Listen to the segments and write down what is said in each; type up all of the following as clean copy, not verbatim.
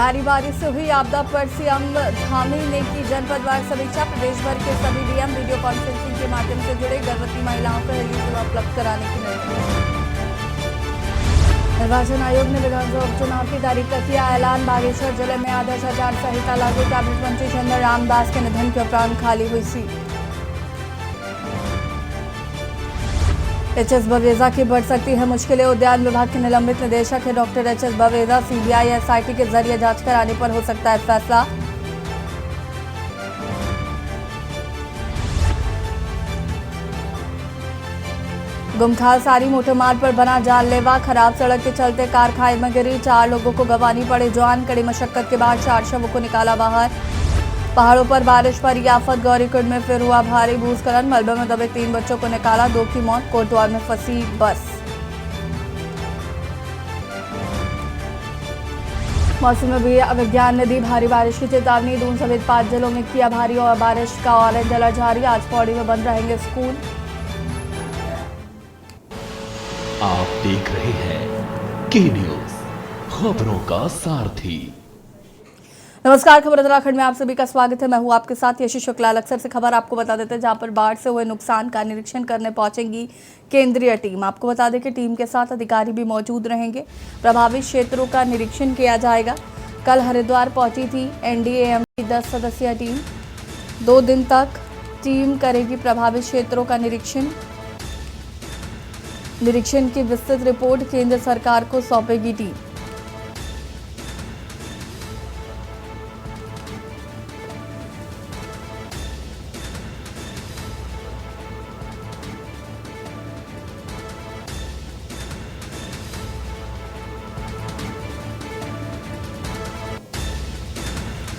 भारी बारिश से हुई आपदा पर सीएम धामी ने की जनपदवार समीक्षा। प्रदेश भर के सभी डीएम वीडियो कॉन्फ्रेंसिंग के माध्यम से जुड़े। गर्भवती महिलाओं को हेल्थ सेवा उपलब्ध कराने की निर्देश। निर्वाचन आयोग ने विधानसभा उपचुनाव की तारीख का किया ऐलान। बागेश्वर जिले में आदर्श आचार संहिता लागू। कैबिनेट मंत्री चंद्र रामदास के निधन के उपरांत खाली हुई सीट। एचएस बवेजा की बढ़ सकती है मुश्किलें। उद्यान विभाग के निलंबित निदेशक है doctor HS Baweja. CBI SIT के जरिए जांच कराने पर हो सकता है फैसला। गुमखाल सारी मोटर मार्ग पर बना जानलेवा। खराब सड़क के चलते कार खाई में गिरी। 4 लोगों को गंवानी पड़ी जान। कड़ी मशक्कत के बाद 4 शवों को निकाला बाहर। पहाड़ों पर बारिश पर आफत। गौरीकुंड में फिर हुआ भारी भूस्खलन। मलबे में दबे 3 बच्चों को निकाला। 2 की मौत। कोटद्वार में फंसी बस। मौसम विज्ञान ने दी भारी बारिश की चेतावनी। दून समेत 5 जिलों में किया भारी और बारिश का ऑरेंज अलर्ट जारी। आज पौड़ी में बंद रहेंगे स्कूल। आप देख रहे हैं के न्यूज, खबरों का सारथी। नमस्कार, खबर उत्तराखंड में आप सभी का स्वागत है। मैं हूं आपके साथ यशी शुक्ला। अक्सर से खबर आपको बता देते हैं, जहां पर बाढ़ से हुए नुकसान का निरीक्षण करने पहुंचेंगी केंद्रीय टीम। आपको बता दें कि टीम के साथ अधिकारी भी मौजूद रहेंगे। प्रभावित क्षेत्रों का निरीक्षण किया जाएगा। कल हरिद्वार पहुंची थी एनडीएम की 10 सदस्यीय टीम। 2 दिन तक टीम करेगी प्रभावित क्षेत्रों का निरीक्षण की विस्तृत रिपोर्ट केंद्र सरकार को सौंपेगी टीम।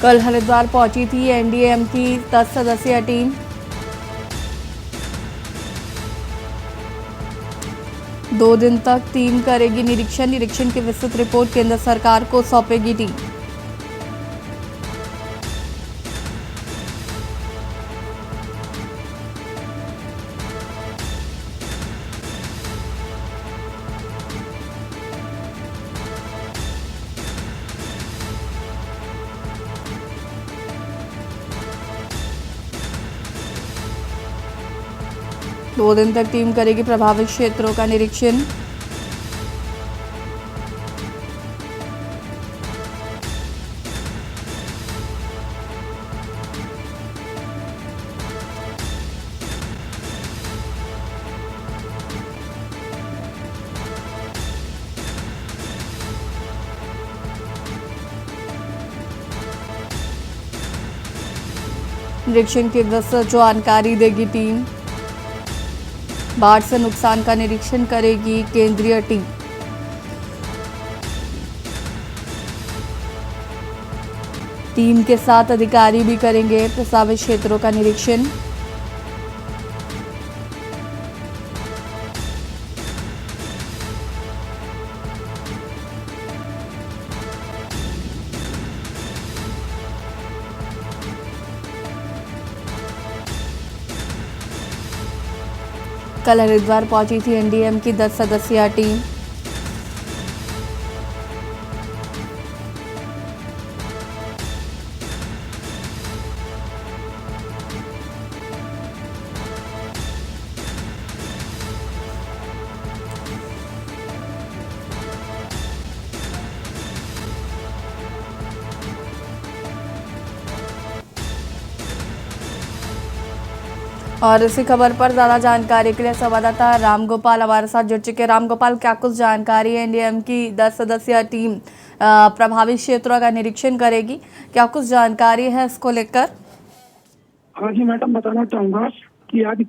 कल हरिद्वार पहुंची थी एनडीएम की 10 सदस्यीय टीम। 2 दिन तक टीम करेगी निरीक्षण की विस्तृत रिपोर्ट केंद्र सरकार को सौंपेगी टीम। दो दिन तक टीम करेगी प्रभावित क्षेत्रों का निरीक्षण। निरीक्षण की विस्तृत जानकारी देगी टीम। बाढ़ से नुकसान का निरीक्षण करेगी केंद्रीय टीम। टीम के साथ अधिकारी भी करेंगे प्रभावित क्षेत्रों का निरीक्षण। कल हरिद्वार पहुंची थी एनडीएम की 10 सदस्यीय टीम। और इसी खबर पर ज्यादा जानकारी के लिए संवाददाता रामगोपाल हमारे साथ जुड़ चुके हैं। रामगोपाल, क्या कुछ जानकारी है? एनडीएम की 10 सदस्यीय टीम प्रभावित क्षेत्रों का निरीक्षण करेगी, क्या कुछ जानकारी है इसको लेकर? हाँ जी मैडम, बताना चाहूंगा कि आज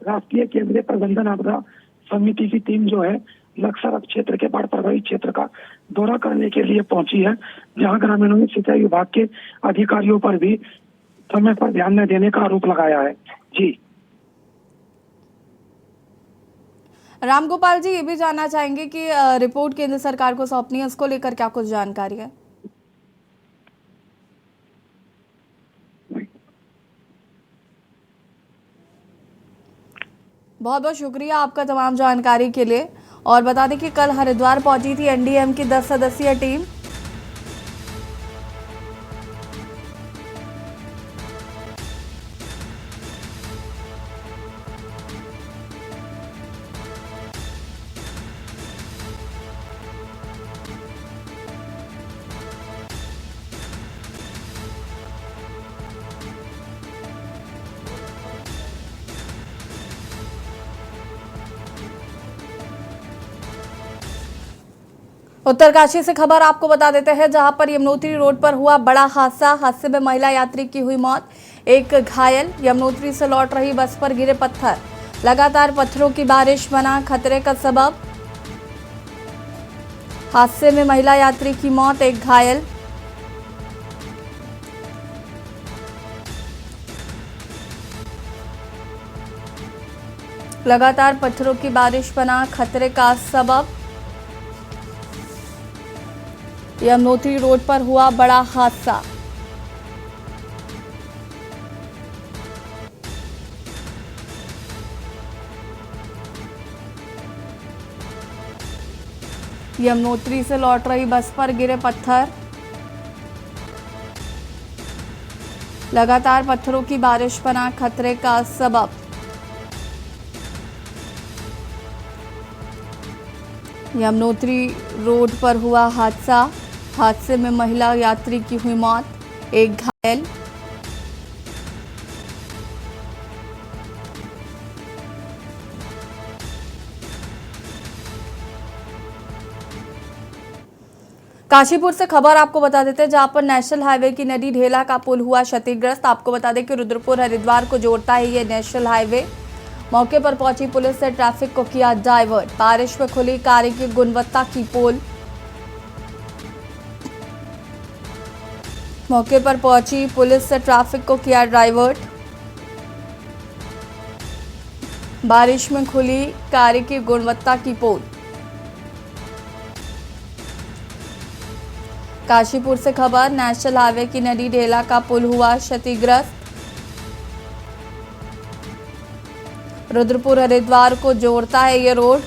राष्ट्रीय केंद्रीय प्रबंधन आपदा समिति की टीम जो है लक्सर क्षेत्र के बाढ़ प्रभावित क्षेत्र का दौरा करने के लिए पहुंची है, जहां ग्रामीणों ने सिंचाई विभाग के अधिकारियों पर भी समय पर ध्यान न देने का आरोप लगाया है। जी रामगोपाल जी, ये भी जानना चाहेंगे कि रिपोर्ट केंद्र सरकार को सौंपनी है, उसको लेकर क्या कुछ जानकारी है? बहुत बहुत शुक्रिया आपका तमाम जानकारी के लिए। और बता दें कि कल हरिद्वार पहुंची थी एनडीएम की 10 सदस्यीय टीम। उत्तरकाशी से खबर आपको बता देते हैं, जहां पर यमुनोत्री रोड पर हुआ बड़ा हादसे में महिला यात्री की हुई मौत, एक घायल। यमुनोत्री से लौट रही बस पर गिरे पत्थर, लगातार पत्थरों की बारिश बना खतरे का सबब। हादसे में महिला यात्री की मौत, एक घायल। लगातार पत्थरों की बारिश बना खतरे का सबब। यमुनोत्री रोड पर हुआ बड़ा हादसा। यमुनोत्री से लौट रही बस पर गिरे पत्थर, लगातार पत्थरों की बारिश बना खतरे का सबब। यमुनोत्री रोड पर हुआ हादसा, हादसे में महिला यात्री की हुई मौत, एक घायल। काशीपुर से खबर आपको बता देते हैं, जहां पर नेशनल हाईवे की नदी ढेला का पुल हुआ क्षतिग्रस्त। आपको बता दें कि रुद्रपुर हरिद्वार को जोड़ता है ये नेशनल हाईवे। मौके पर पहुंची पुलिस ने ट्रैफिक को किया डाइवर्ट। बारिश में खुली कार्य की गुणवत्ता की पोल। मौके पर पहुंची पुलिस से ट्रैफिक को किया डाइवर्ट। बारिश में खुली कार्य की गुणवत्ता की पोल। काशीपुर से खबर, नेशनल हाईवे की नदी ढेला का पुल हुआ क्षतिग्रस्त। रुद्रपुर हरिद्वार को जोड़ता है ये रोड।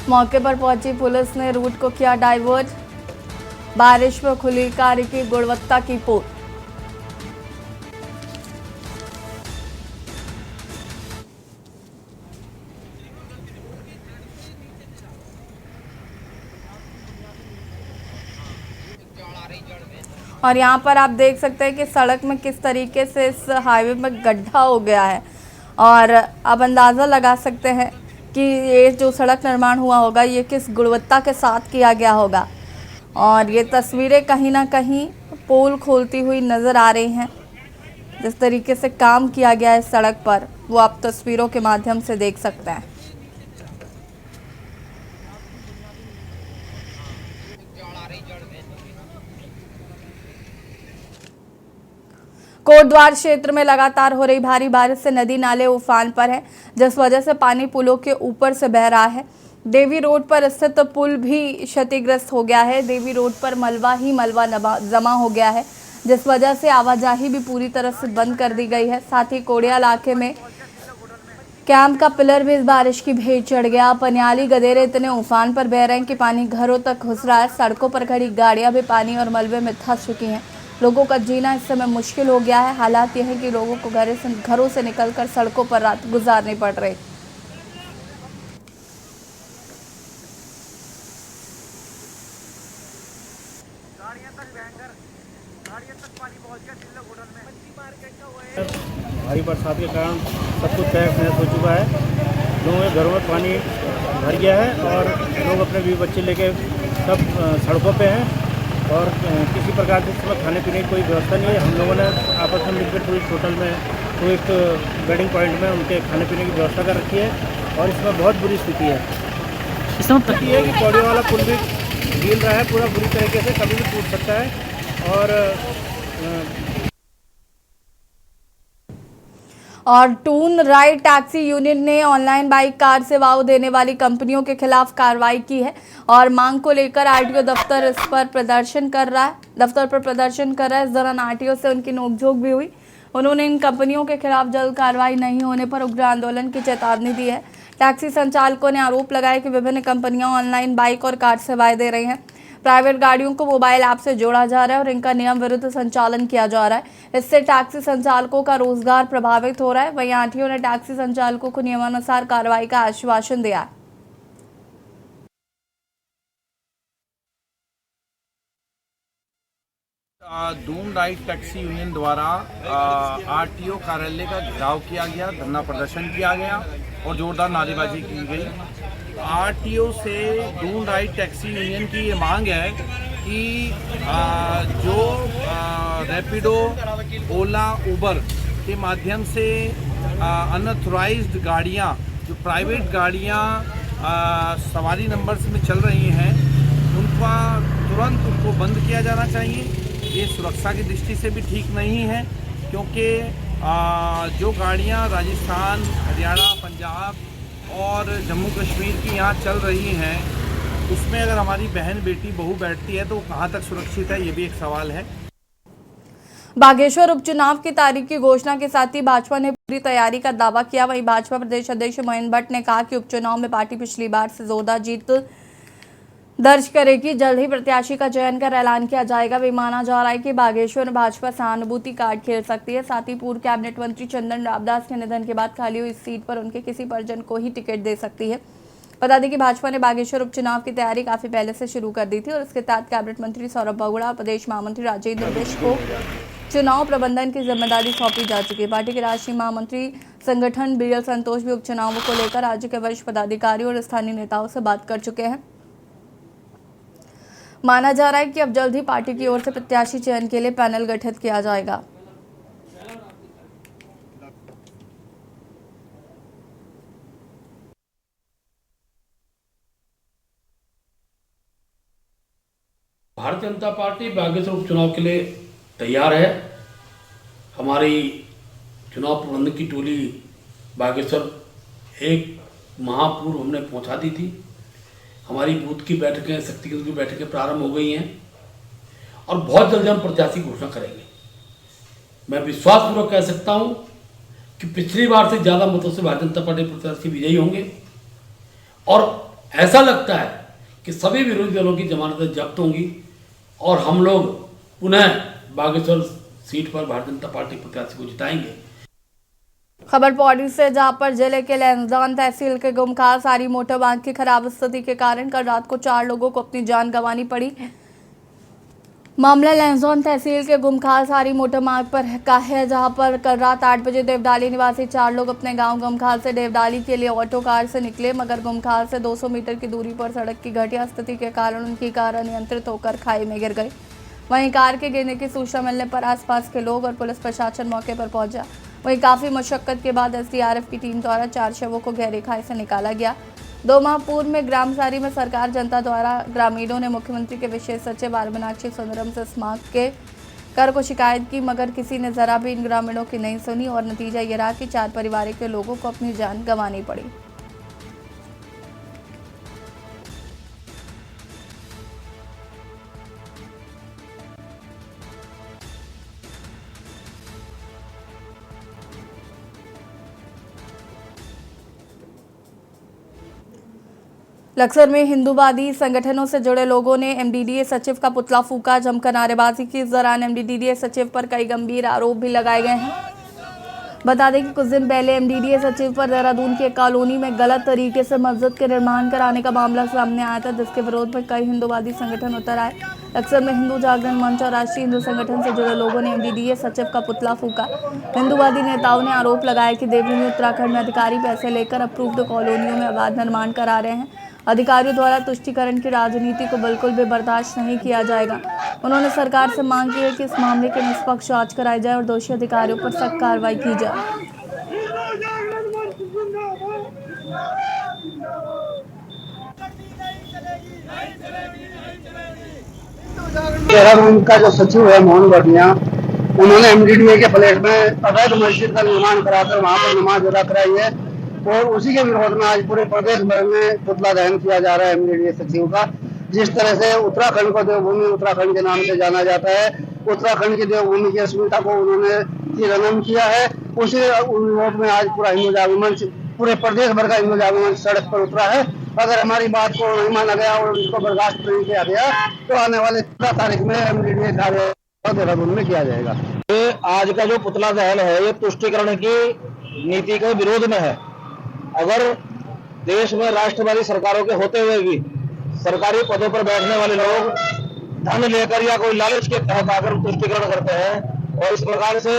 मौके पर पहुंची पुलिस ने रूट को किया डाइवर्ट। बारिश में खुली कार्य की गुणवत्ता की पोल। और यहाँ पर आप देख सकते हैं कि सड़क में किस तरीके से इस हाईवे में गड्ढा हो गया है, और अब अंदाज़ा लगा सकते हैं कि ये जो सड़क निर्माण हुआ होगा ये किस गुणवत्ता के साथ किया गया होगा। और ये तस्वीरें कहीं ना कहीं पोल खोलती हुई नज़र आ रही हैं। जिस तरीके से काम किया गया है सड़क पर, वो आप तस्वीरों के माध्यम से देख सकते हैं। कोटद्वार क्षेत्र में लगातार हो रही भारी बारिश से नदी नाले उफान पर है, जिस वजह से पानी पुलों के ऊपर से बह रहा है। देवी रोड पर स्थित पुल भी क्षतिग्रस्त हो गया है। देवी रोड पर मलबा ही मलबा जमा हो गया है, जिस वजह से आवाजाही भी पूरी तरह से बंद कर दी गई है। साथ ही कोड़िया इलाके में कैंप का पिलर भी इस बारिश की भेंट चढ़ गया। पनियाली गदेरे इतने उफान पर बह रहे हैं कि पानी घरों तक घुस रहा है। सड़कों पर खड़ी गाड़ियां भी पानी और मलबे में धंस चुकी हैं। लोगों का जीना इस समय मुश्किल हो गया है। हालात यह है कि लोगों को घरों से निकलकर सड़कों पर रात गुजारनी पड़ रही। भारी बरसात के कारण सब कुछ तहस नहस हो चुका है। लोगों के घरों में पानी भर गया है और लोग अपने बीवी बच्चे लेके सब सड़कों पे हैं और किसी प्रकार से इसमें खाने पीने की कोई व्यवस्था नहीं है। हम लोगों ने आपस में मिलकर टूरिस्ट होटल में टूरिस्ट वेडिंग पॉइंट में उनके खाने पीने की व्यवस्था कर रखी है और इसमें बहुत बुरी स्थिति है। इसमें स्थिति है कि पौड़ियों वाला पुल भी गिर रहा है पूरा बुरी तरीके से, कभी भी टूट सकता है। और टून राइड टैक्सी यूनियन ने ऑनलाइन बाइक कार सेवाओं देने वाली कंपनियों के खिलाफ कार्रवाई की है और मांग को लेकर आरटीओ दफ्तर इस पर प्रदर्शन कर रहा है। इस दौरान आरटीओ से उनकी नोकझोंक भी हुई। उन्होंने इन कंपनियों के खिलाफ जल्द कार्रवाई नहीं होने पर उग्र आंदोलन की चेतावनी दी है। टैक्सी संचालकों ने आरोप लगाया कि विभिन्न कंपनियां ऑनलाइन बाइक और कार सेवाएं दे रही हैं। प्राइवेट गाड़ियों को मोबाइल ऐप से जोड़ा जा रहा है और इनका नियम विरुद्ध संचालन किया जा रहा है। इससे टैक्सी संचालकों का रोजगार प्रभावित हो रहा है। वहीं आरटीओ ने टैक्सी संचालकों को नियमानुसार कार्रवाई का आश्वासन दिया है। दून राइट टैक्सी यूनियन द्वारा आरटीओ कार्यालय का घेराव किया गया, धरना प्रदर्शन किया गया और जोरदार नारेबाजी की गई। आरटीओ से दून राइट टैक्सी यूनियन की ये मांग है कि जो रैपिडो, ओला, उबर के माध्यम से अनऑथराइज्ड गाड़ियाँ, जो प्राइवेट गाड़ियाँ सवारी नंबर्स में चल रही हैं, उनका तुरंत उनको बंद किया जाना चाहिए। ये सुरक्षा की दृष्टि से भी ठीक नहीं है, क्योंकि जो गाड़ियां राजस्थान, हरियाणा, पंजाब और जम्मू कश्मीर की यहाँ चल रही हैं, उसमें अगर हमारी बहन, बेटी, बहू बैठती है तो वो कहाँ तक सुरक्षित है, ये भी एक सवाल है। बागेश्वर उपचुनाव की तारीख की घोषणा के साथ ही भाजपा ने पूरी तैयारी का दावा किया। वहीं भाजपा प्रदेश अध्यक्ष महेंद्र भट्ट ने कहा कि उपचुनाव में पार्टी पिछली बार से जोरदार जीत दर्ज करेगी। जल्द ही प्रत्याशी का चयन कर ऐलान किया जाएगा। वे माना जा रहा है कि बागेश्वर में भाजपा सहानुभूति कार्ड खेल सकती है। साथ ही पूर्व कैबिनेट मंत्री चंदन रावदास के निधन के बाद खाली हुई इस सीट पर उनके किसी परिजन को ही टिकट दे सकती है। बता दें कि भाजपा ने बागेश्वर उपचुनाव की तैयारी काफी पहले से शुरू कर दी थी और इसके तहत कैबिनेट मंत्री सौरभ बगुड़ा और प्रदेश महामंत्री राजेंद्र बिष्ट को चुनाव प्रबंधन की जिम्मेदारी सौंपी जा चुकी है। पार्टी के राष्ट्रीय महामंत्री संगठन बीएल संतोष भी उपचुनावों को लेकर राज्य के वरिष्ठ पदाधिकारियों और स्थानीय नेताओं से बात कर चुके हैं। माना जा रहा है कि अब जल्द ही पार्टी की ओर से प्रत्याशी चयन के लिए पैनल गठित किया जाएगा। भारतीय जनता पार्टी बागेश्वर उपचुनाव के लिए तैयार है। हमारी चुनाव प्रबंधन की टोली बागेश्वर एक माह पूर्व हमने पहुंचा दी थी। हमारी बूथ की बैठकें, शक्ति केंद्र की बैठकें प्रारंभ हो गई हैं और बहुत जल्द हम प्रत्याशी घोषणा करेंगे। मैं विश्वासपूर्वक कह सकता हूं कि पिछली बार से ज़्यादा मतों से भारतीय जनता पार्टी प्रत्याशी विजयी होंगे और ऐसा लगता है कि सभी विरोधी दलों की जमानतें जब्त होंगी और हम लोग पुनः बागेश्वर सीट पर भारतीय जनता पार्टी प्रत्याशी को जिताएंगे। खबर पौड़ी से, जहां पर जिले के लैंसडौन तहसील के गुमखार सारी मोटर मार्ग की खराब स्थिति के कारण कल रात को 4 लोगों को अपनी जान गंवानी पड़ी। मामला लैंसडौन तहसील के गुमखार सारी मोटर मार्ग पर का है, जहां पर कल रात 8 बजे देवडाली निवासी 4 लोग अपने गांव गुमखार से देवडाली के लिए ऑटो कार से निकले, मगर गुमखार से 200 मीटर की दूरी पर सड़क की घटिया स्थिति के कारण उनकी कार अनियंत्रित होकर खाई में गिर गई। वहीं कार के गिरने की सूचना मिलने पर आसपास के लोग और पुलिस प्रशासन मौके पर पहुंचा। वहीं काफी मशक्कत के बाद एसडीआरएफ की टीम द्वारा 4 शवों को गहरी खाई से निकाला गया। 2 माह पूर्व में ग्राम सारी में सरकार जनता द्वारा ग्रामीणों ने मुख्यमंत्री के विशेष सचिव मीनाक्षी सुंदरम से इस मांग के कर को शिकायत की, मगर किसी ने जरा भी इन ग्रामीणों की नहीं सुनी और नतीजा ये रहा कि 4 परिवार के लोगों को अपनी जान गंवानी पड़ी। लक्सर में हिंदूवादी संगठनों से जुड़े लोगों ने एमडीडीए सचिव का पुतला फूंका, जमकर नारेबाजी की। इस दौरान एमडीडीए सचिव पर कई गंभीर आरोप भी लगाए गए हैं। बता दें कि कुछ दिन पहले एमडीडीए सचिव पर देहरादून की एक कॉलोनी में गलत तरीके से मस्जिद के निर्माण कराने का मामला सामने आया था, जिसके विरोध में कई हिंदूवादी संगठन उतर आए। अक्सर में हिंदू जागरण मंच और राष्ट्रीय हिंदू संगठन से जुड़े लोगों ने एमडीडीए सचिव का पुतला फूंका। हिंदूवादी नेताओं ने आरोप लगाया कि देवभूमि उत्तराखंड में अधिकारी पैसे लेकर अप्रूव्ड कॉलोनियों में अवैध निर्माण करा रहे हैं। अधिकारियों द्वारा तुष्टीकरण की राजनीति को बिल्कुल भी बर्दाश्त नहीं किया जाएगा। उन्होंने सरकार से मांग की है कि इस मामले की निष्पक्ष जांच कराई जाए और दोषी अधिकारियों पर सख्त कार्रवाई की जाए। देहरादून का जो सचिव है मोहन भटिया, उन्होंने एमडीडीए के फ्लैट में अवैध मस्जिद का निर्माण कराकर वहां पर नमाज अदा कराई है और उसी के विरोध में आज पूरे प्रदेश भर में पुतला दहन किया जा रहा है एमडीडीए सचिव का। जिस तरह से उत्तराखंड को देवभूमि उत्तराखंड के नाम से जाना जाता है, उत्तराखंड की देवभूमि की अस्मिता को उन्होंने तिरंगम किया है। उसी विरोध में आज पूरा हिंदू जागरण मंच, पूरे प्रदेश भर का हिंदू जागरण मंच सड़क पर उतरा है अगर हमारी बात को नहीं माना गया और उसको बर्दाश्त नहीं किया गया तो आने वाले 13 तारीख में MDDA कार्य देहरादून में किया जाएगा। ये आज का जो पुतला दहन है ये तुष्टीकरण की नीति के विरोध में है। अगर देश में राष्ट्रवादी सरकारों के होते हुए भी सरकारी पदों पर बैठने वाले लोग धन लेकर या कोई लालच के तहत आकर तुष्टीकरण करते हैं और इस प्रकार से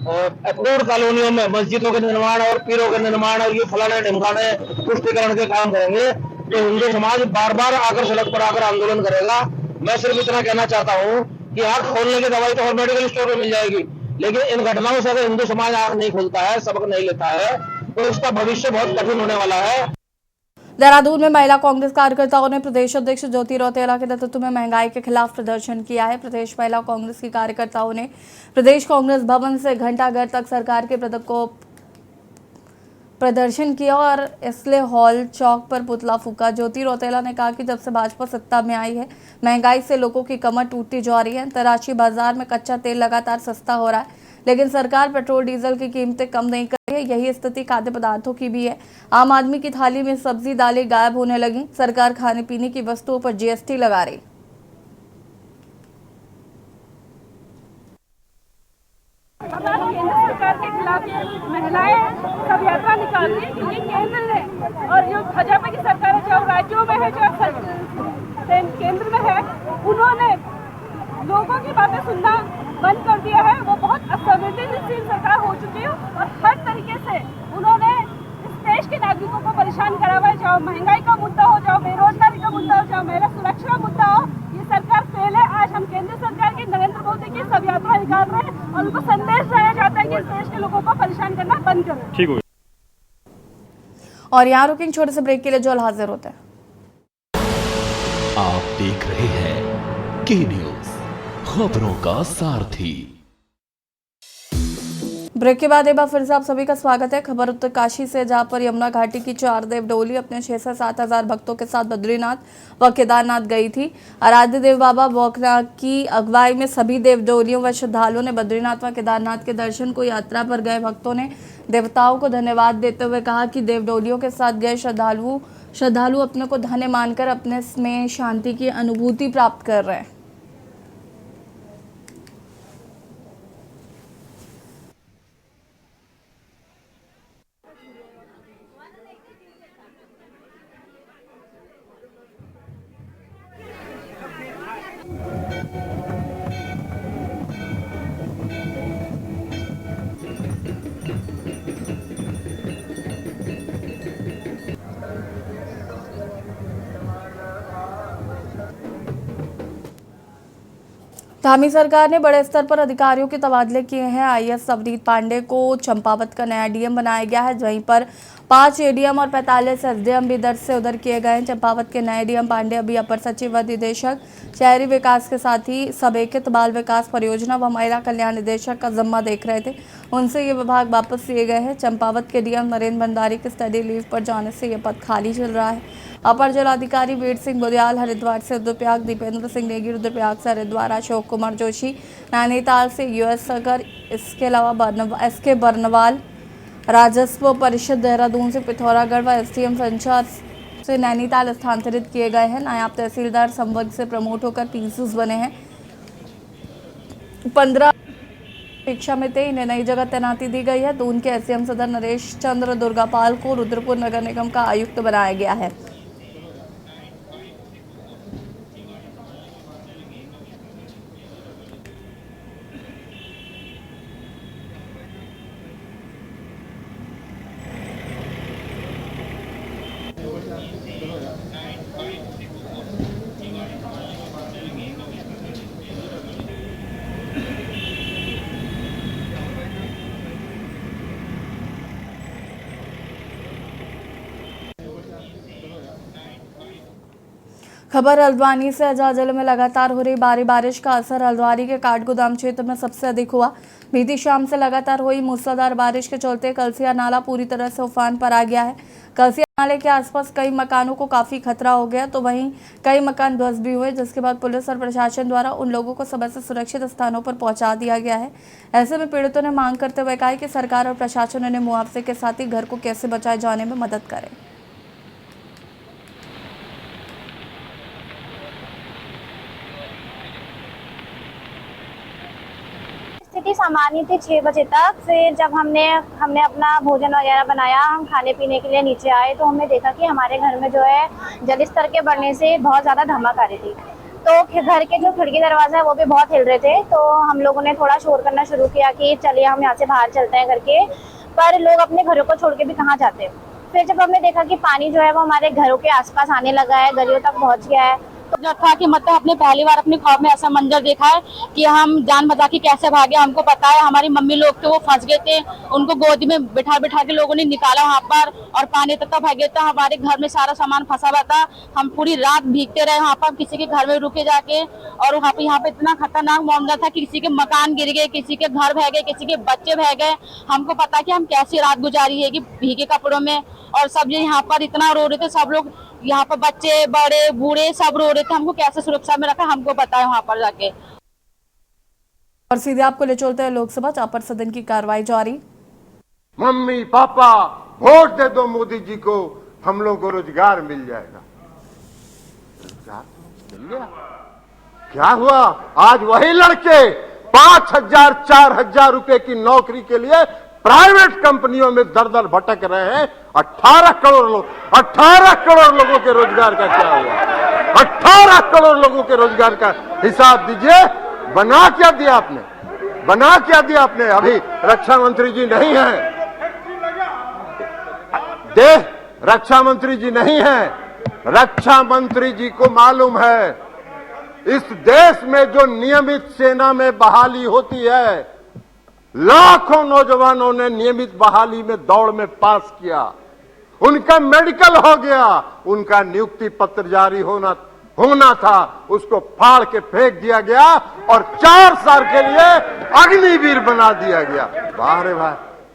अप्रूव्ड कॉलोनियों में मस्जिदों के निर्माण और पीरों के निर्माण और ये फलाने ढिमकाने तुष्टीकरण के काम करेंगे तो हिंदू समाज बार बार आकर सड़क पर आकर आंदोलन करेगा। मैं सिर्फ इतना कहना चाहता हूँ कि आंख खोलने की दवाई तो हर मेडिकल स्टोर में मिल जाएगी, लेकिन इन घटनाओं से अगर हिंदू समाज आंख नहीं खोलता है, सबक नहीं लेता है, तो इसका भविष्य बहुत कठिन होने वाला है। देहरादून में महिला कांग्रेस कार्यकर्ताओं ने प्रदेश अध्यक्ष ज्योति रौतेला के नेतृत्व में महंगाई के खिलाफ प्रदर्शन किया है। प्रदेश महिला कांग्रेस की कार्यकर्ताओं ने प्रदेश कांग्रेस भवन से घंटाघर तक सरकार के पदक को प्रदर्शन किया और इसलिए हॉल चौक पर पुतला फूका। ज्योति रौतेला ने कहा कि जब से भाजपा सत्ता में आई है महंगाई से लोगों की कमर टूटती जा रही है। अंतर्राष्ट्रीय बाजार में कच्चा तेल लगातार सस्ता हो रहा है, लेकिन सरकार पेट्रोल डीजल की कीमतें कम नहीं कर रही है। यही स्थिति खाद्य पदार्थों की भी है। आम आदमी की थाली में सब्जी दालें गायब होने लगी। सरकार खाने पीने की वस्तुओं पर GST लगा रही। केंद्र सरकार के खिलाफ महिलाएं सब यात्रा निकालती है क्योंकि केंद्र ने और जो भाजपा की सरकार है, चाहे राज्यों में है चाहे केंद्र में है, उन्होंने लोगों की बातें सुनना बंद कर दिया है। वो बहुत असंवेदनशील सरकार हो चुकी है और हर तरीके से उन्होंने इस देश के नागरिकों को परेशान करा हुआ है। चाहे महंगाई का मुद्दा हो, चाहे बेरोजगारी का मुद्दा हो, चाहे महिला सुरक्षा का मुद्दा हो, ये सरकार फेल है। आज हम केंद्र सरकार की नरेंद्र मोदी की सब यात्रा निकाल रहे हैं और उनको संदेश दिया जाता है कि इस देश के लोगों को परेशान करना बंद करें। ठीक हो। और यहाँ रुकेंगे छोटे से ब्रेक के लिए, जो हाजिर होते हैं। आप देख रहे हैं के न्यूज, खबरों का सारथी। ब्रेक के बाद एक बार फिर से आप सभी का स्वागत है। खबर उत्तरकाशी से, जहां पर यमुना घाटी की 4 देव डोली अपने 6 से 7 हजार भक्तों के साथ बद्रीनाथ व केदारनाथ गई थी। आराध्य देव बाबा बोकना की अगुवाई में सभी देव डोलियों व श्रद्धालुओं ने बद्रीनाथ व केदारनाथ के दर्शन को यात्रा पर गए भक्तों ने देवताओं को धन्यवाद देते हुए कहा कि देव डोलियों के साथ गए श्रद्धालु अपने को धन्य मानकर अपने में शांति की अनुभूति प्राप्त कर रहे हैं। धामी सरकार ने बड़े स्तर पर अधिकारियों के तबादले किए हैं। IAS अवनीत पांडे को चंपावत का नया DM बनाया गया है, वहीं पर 5 ADM और 45 SDM भी इधर से उधर किए गए हैं। चंपावत के नए DM पांडे अभी अपर सचिव व निदेशक शहरी विकास के साथ ही समेकित बाल विकास परियोजना व महिला कल्याण निदेशक का जिम्मा देख रहे थे। उनसे ये विभाग वापस लिए गए हैं। चंपावत के DM नरेंद्र भंडारी के स्टडी लीव पर जाने से ये पद खाली चल रहा है। अपर जिलाधिकारी वीर सिंह बुदियाल हरिद्वार से रुद्रप्रयाग, दीपेंद्र सिंह नेगी रुद्रप्रयाग से हरिद्वार, अशोक कुमार जोशी नैनीताल से US सगर, इसके अलावा SK बर्नवाल राजस्व परिषद देहरादून से, पिथौरागढ़ व SDM संचार से नैनीताल स्थानांतरित किए गए हैं। नायब तहसीलदार संवर्ग से प्रमोट होकर PCs बने हैं। 15 शिक्षा में थे, इन्हें नई जगह तैनाती दी गई है। दून के SDM सदर नरेश चंद्र दुर्गापाल को रुद्रपुर नगर निगम का आयुक्त बनाया गया है। खबर हल्द्वानी से, अजय जिले में लगातार हो रही भारी बारिश का असर हल्द्वानी के काठगोदाम क्षेत्र में सबसे अधिक हुआ। बीती शाम से लगातार हुई मूसलाधार बारिश के चलते कलसिया नाला पूरी तरह से उफान पर आ गया है। कलसिया नाले के आसपास कई मकानों को काफी खतरा हो गया, तो वहीं कई मकान ध्वस्त भी हुए, जिसके बाद पुलिस और प्रशासन द्वारा उन लोगों को समय से सुरक्षित स्थानों पर पहुंचा दिया गया है। ऐसे में पीड़ितों ने मांग करते हुए कहा कि सरकार और प्रशासन उन्हें मुआवजे के साथ ही घर को कैसे बचाए जाने में मदद करे। स्थिति सामान्य थी 6 बजे तक। फिर जब हमने अपना भोजन वगैरह बनाया, हम खाने पीने के लिए नीचे आए तो हमने देखा कि हमारे घर में जो है जल स्तर के बढ़ने से बहुत ज़्यादा धमक आ रही थी। तो घर के जो खिड़की दरवाजा है वो भी बहुत हिल रहे थे। तो हम लोगों ने थोड़ा शोर करना शुरू किया कि चलिए हम यहाँ से बाहर चलते हैं करके, पर लोग अपने घरों को छोड़ के भी कहाँ जाते। फिर जब हमने देखा कि पानी जो है वो हमारे घरों के आसपास आने लगा है, गलियों तक पहुँच गया है, तो था कि मतलब अपने पहली बार अपने ख्वाब में ऐसा मंजर देखा है कि हम जान बचा के कैसे भागे। हमको पता है हमारी मम्मी लोग थे वो फंस गए थे, उनको गोदी में बिठा बिठा के लोगों ने निकाला वहाँ पर, और पानी तक भागे था। हमारे घर में सारा सामान फंसा हुआ था, हम पूरी रात भीगते रहे वहाँ पर, किसी के घर में रुके जाके। और वहाँ पे इतना खतरनाक मामला था कि किसी के मकान गिर गए, किसी के घर बह गए, किसी के बच्चे बह गए। हमको पता कि हम कैसी रात गुजारी है कि भीगे कपड़ों में, और सब यहाँ पर इतना रो रहे थे, सब लोग यहाँ पर, बच्चे बड़े बूढ़े सब रो रहे थे। हमको कैसे सुरक्षा में रखा हमको पता है वहाँ पर जाके। और सीधे आपको ले चलते हैं लोकसभा, जहाँ पर सदन की कार्रवाई जारी। मम्मी पापा वोट दे दो मोदी जी को, हम लोग को रोजगार मिल जाएगा। रोजगार मिल गया? क्या हुआ? आज वही लड़के 5,000 4,000 रुपए की नौकरी के लिए प्राइवेट कंपनियों में दर दर भटक रहे हैं। 18 करोड़ लोगों के रोजगार का क्या हुआ? 18 करोड़ लोगों के रोजगार का हिसाब दीजिए। बना क्या दिया आपने? अभी रक्षा मंत्री जी नहीं है, रक्षा मंत्री जी नहीं है। रक्षा मंत्री जी को मालूम है इस देश में जो नियमित सेना में बहाली होती है, लाखों नौजवानों ने नियमित बहाली में दौड़ में पास किया, उनका मेडिकल हो गया, उनका नियुक्ति पत्र जारी होना था, उसको फाड़ के फेंक दिया गया और 4 साल के लिए अग्निवीर बना दिया गया।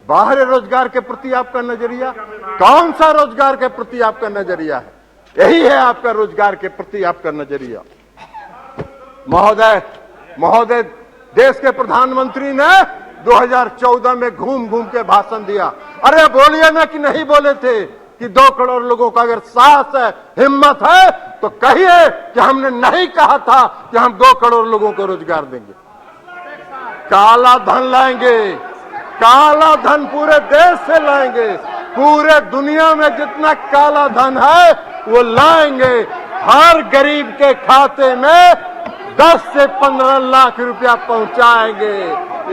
बाहर रोजगार के प्रति आपका नजरिया कौन सा? रोजगार के प्रति आपका नजरिया है, यही है आपका रोजगार के प्रति आपका नजरिया। महोदय देश के प्रधानमंत्री ने 2014 में घूम के भाषण दिया। अरे बोलिए ना कि नहीं बोले थे कि 2 करोड़ लोगों का अगर साहस है, हिम्मत है तो कहिए कि हमने नहीं कहा था कि हम 2 करोड़ लोगों को रोजगार देंगे। काला धन लाएंगे, काला धन पूरे देश से लाएंगे, पूरे दुनिया में जितना काला धन है वो लाएंगे। हर गरीब के खाते में 10 से 15 लाख रुपया पहुंचाएंगे।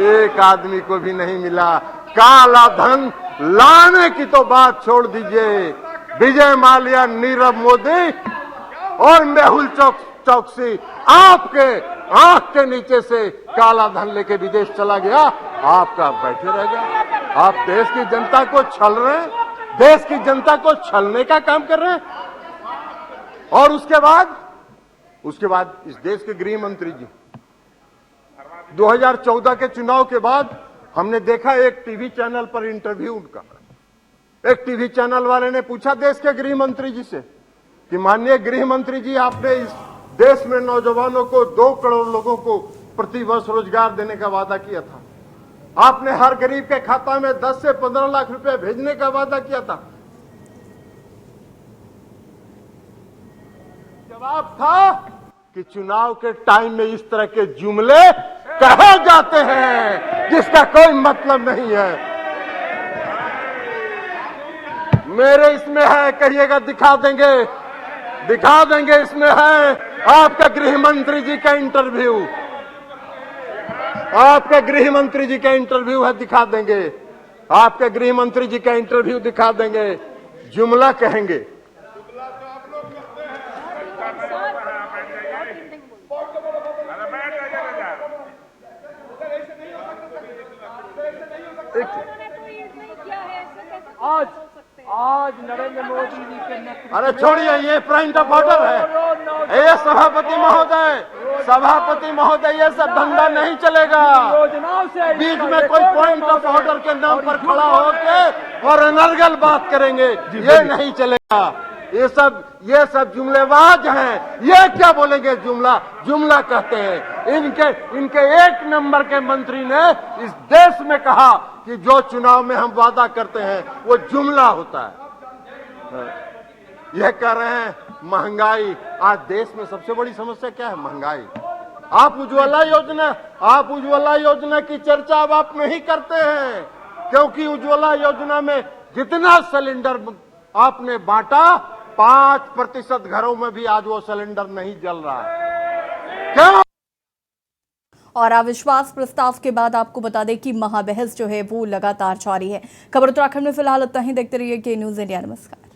एक आदमी को भी नहीं मिला। काला धन लाने की तो बात छोड़ दीजिए। विजय माल्या, नीरव मोदी और मेहुल चौकसी आपके आंख के नीचे से काला धन लेके विदेश चला गया, आपका बैठे रह गया। आप देश की जनता को छल रहे हैं, देश की जनता को छलने का काम कर रहे हैं। और उसके बाद इस देश के गृह मंत्री जी 2014 के चुनाव के बाद हमने देखा एक टीवी चैनल पर इंटरव्यू उनका। एक टीवी चैनल वाले ने पूछा देश के गृह मंत्री जी से कि माननीय गृह मंत्री जी, आपने इस देश में नौजवानों को 2 करोड़ लोगों को प्रति वर्ष रोजगार देने का वादा किया था, आपने हर गरीब के खाता में 10 से 15 लाख रुपए भेजने का वादा किया था। जवाब था कि चुनाव के टाइम में इस तरह के जुमले कहे जाते हैं जिसका कोई मतलब नहीं है। मेरे इसमें है, कहिएगा दिखा देंगे इसमें है आपका गृह मंत्री जी का इंटरव्यू, आपका गृह मंत्री जी का इंटरव्यू है, दिखा देंगे। आपके गृह मंत्री जी का इंटरव्यू दिखा देंगे। जुमला कहेंगे। आज नरेंद्र मोदी जी के नेतृत्व, अरे छोड़िए, ये पॉइंट ऑफ ऑर्डर है। ये सभापति महोदय ये सब धंधा नहीं चलेगा। बीच में कोई पॉइंट ऑफ ऑर्डर के नाम पर खड़ा होके और अनर्गल बात करेंगे, ये नहीं चलेगा। ये सब जुमलेबाज हैं। ये क्या बोलेंगे? जुमला कहते हैं। इनके 1 नंबर के मंत्री ने इस देश में कहा कि जो चुनाव में हम वादा करते हैं वो जुमला होता है। यह कह रहे हैं महंगाई। आज देश में सबसे बड़ी समस्या क्या है? महंगाई। आप उज्ज्वला योजना की चर्चा अब आप नहीं करते हैं, क्योंकि उज्ज्वला योजना में जितना सिलेंडर आपने बांटा 5% घरों में भी आज वो सिलेंडर नहीं जल रहा है। क्यों? और अविश्वास प्रस्ताव के बाद आपको बता दें कि महाबहस जो है वो लगातार जारी है। खबर उत्तराखंड में फिलहाल इतना ही। देखते रहिए के न्यूज़ इंडिया। नमस्कार।